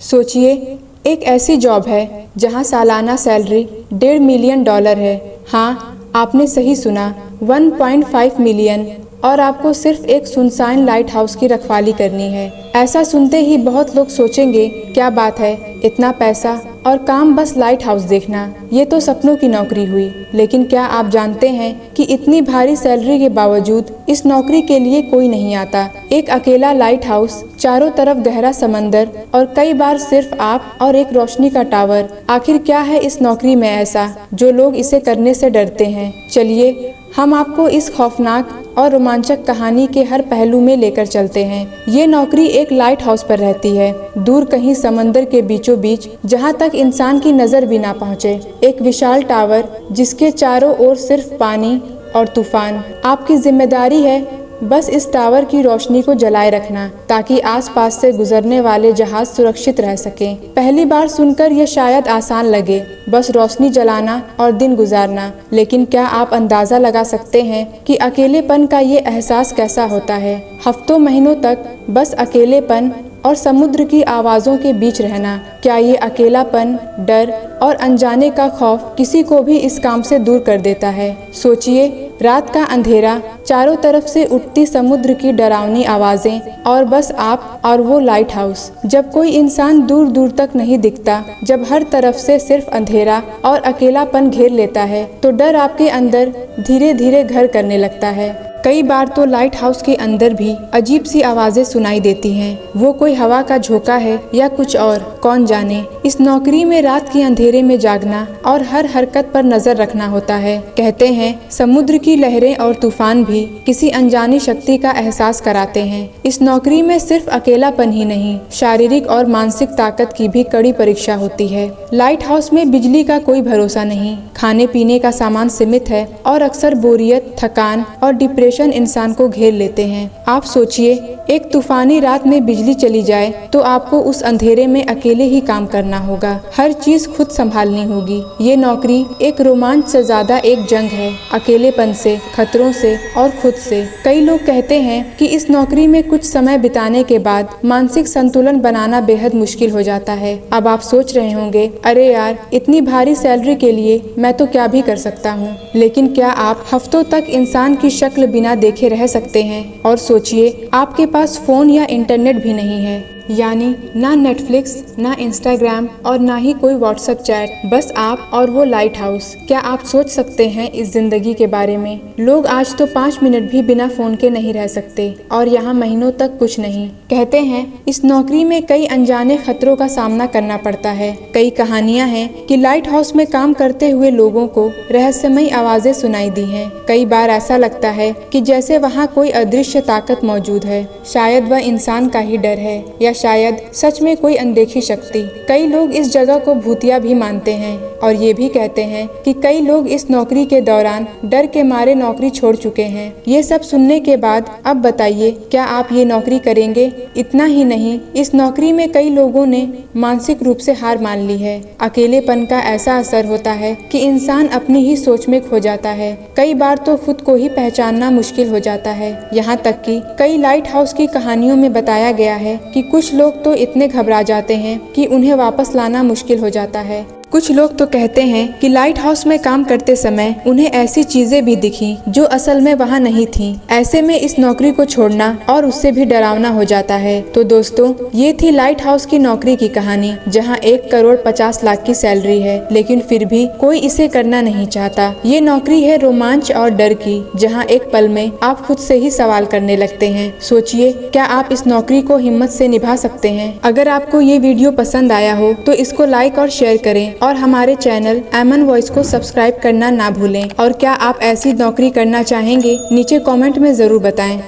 सोचिए, एक ऐसी जॉब है जहां सालाना सैलरी $1.5 मिलियन है। हाँ, आपने सही सुना, 1.5 मिलियन। और आपको सिर्फ एक सुनसान लाइट हाउस की रखवाली करनी है। ऐसा सुनते ही बहुत लोग सोचेंगे, क्या बात है, इतना पैसा और काम बस लाइट हाउस देखना, ये तो सपनों की नौकरी हुई। लेकिन क्या आप जानते हैं कि इतनी भारी सैलरी के बावजूद इस नौकरी के लिए कोई नहीं आता। एक अकेला लाइट हाउस, चारों तरफ गहरा समंदर और कई बार सिर्फ आप और एक रोशनी का टावर। आखिर क्या है इस नौकरी में ऐसा जो लोग इसे करने से डरते हैं? चलिए, हम आपको इस खौफनाक और रोमांचक कहानी के हर पहलू में लेकर चलते हैं। ये नौकरी एक लाइट हाउस पर रहती है, दूर कहीं समंदर के बीचों बीच, जहाँ तक इंसान की नजर भी ना पहुँचे। एक विशाल टावर जिसके चारों ओर सिर्फ पानी और तूफान। आपकी जिम्मेदारी है बस इस टावर की रोशनी को जलाए रखना, ताकि आसपास से गुजरने वाले जहाज सुरक्षित रह सकें। पहली बार सुनकर यह शायद आसान लगे, बस रोशनी जलाना और दिन गुजारना। लेकिन क्या आप अंदाजा लगा सकते हैं कि अकेलेपन का ये एहसास कैसा होता है? हफ्तों महीनों तक बस अकेलेपन और समुद्र की आवाज़ों के बीच रहना। क्या ये अकेलापन, डर और अनजाने का खौफ किसी को भी इस काम से दूर कर देता है? सोचिए, रात का अंधेरा, चारों तरफ से उठती समुद्र की डरावनी आवाज़ें और बस आप और वो लाइट हाउस। जब कोई इंसान दूर दूर तक नहीं दिखता, जब हर तरफ से सिर्फ अंधेरा और अकेलापन घेर लेता है, तो डर आपके अंदर धीरे धीरे घर करने लगता है। कई बार तो लाइट हाउस के अंदर भी अजीब सी आवाजें सुनाई देती हैं। वो कोई हवा का झोंका है या कुछ और, कौन जाने। इस नौकरी में रात के अंधेरे में जागना और हर हरकत पर नजर रखना होता है। कहते हैं समुद्र की लहरें और तूफान भी किसी अनजानी शक्ति का एहसास कराते हैं। इस नौकरी में सिर्फ अकेलापन ही नहीं, शारीरिक और मानसिक ताकत की भी कड़ी परीक्षा होती है। लाइट हाउस में बिजली का कोई भरोसा नहीं, खाने पीने का सामान सीमित है और अक्सर बोरियत, थकान और डिप्रेशन इंसान को घेर लेते हैं। आप सोचिए, एक तूफानी रात में बिजली चली जाए तो आपको उस अंधेरे में अकेले ही काम करना होगा, हर चीज खुद संभालनी होगी। ये नौकरी एक रोमांच से ज्यादा एक जंग है, अकेलेपन से, खतरों से और खुद से। कई लोग कहते हैं कि इस नौकरी में कुछ समय बिताने के बाद मानसिक संतुलन बनाना बेहद मुश्किल हो जाता है। अब आप सोच रहे होंगे, अरे यार, इतनी भारी सैलरी के लिए मैं तो क्या भी कर सकता हूँ। लेकिन क्या आप हफ्तों तक इंसान की शक्ल बिना देखे रह सकते हैं? और सोचिए, आपके पास फोन या इंटरनेट भी नहीं है, यानी ना नेटफ्लिक्स, ना इंस्टाग्राम और ना ही कोई व्हाट्सएप चैट, बस आप और वो लाइट हाउस। क्या आप सोच सकते हैं इस जिंदगी के बारे में? लोग आज तो 5 मिनट भी बिना फोन के नहीं रह सकते, और यहाँ महीनों तक कुछ नहीं। कहते हैं इस नौकरी में कई अनजाने खतरों का सामना करना पड़ता है। कई कहानियाँ हैं कि लाइट हाउस में काम करते हुए लोगों को रहस्यमयी आवाजें सुनाई दी हैं। कई बार ऐसा लगता है कि जैसे वहाँ कोई अदृश्य ताकत मौजूद है, शायद वह इंसान का ही डर है या शायद सच में कोई अनदेखी शक्ति। कई लोग इस जगह को भूतिया भी मानते हैं और ये भी कहते हैं कि कई लोग इस नौकरी के दौरान डर के मारे नौकरी छोड़ चुके हैं। ये सब सुनने के बाद अब बताइए, क्या आप ये नौकरी करेंगे? इतना ही नहीं, इस नौकरी में कई लोगों ने मानसिक रूप से हार मान ली है। अकेलेपन का ऐसा असर होता है कि इंसान अपनी ही सोच में खो जाता है। कई बार तो खुद को ही पहचानना मुश्किल हो जाता है। यहाँ तक कि कई लाइट हाउस की कहानियों में बताया गया है कि कुछ लोग तो इतने घबरा जाते हैं कि उन्हें वापस लाना मुश्किल हो जाता है। कुछ लोग तो कहते हैं कि लाइट हाउस में काम करते समय उन्हें ऐसी चीजें भी दिखी जो असल में वहाँ नहीं थीं। ऐसे में इस नौकरी को छोड़ना और उससे भी डरावना हो जाता है। तो दोस्तों, ये थी लाइट हाउस की नौकरी की कहानी, जहाँ 1,50,00,000 की सैलरी है, लेकिन फिर भी कोई इसे करना नहीं चाहता। ये नौकरी है रोमांच और डर की, जहाँ एक पल में आप खुद से ही सवाल करने लगते हैं। सोचिए, क्या आप इस नौकरी को हिम्मत से निभा सकते हैं? अगर आपको ये वीडियो पसंद आया हो तो इसको लाइक और शेयर करें, और हमारे चैनल एमन वॉइस को सब्सक्राइब करना ना भूलें। और क्या आप ऐसी नौकरी करना चाहेंगे? नीचे कमेंट में जरूर बताएं।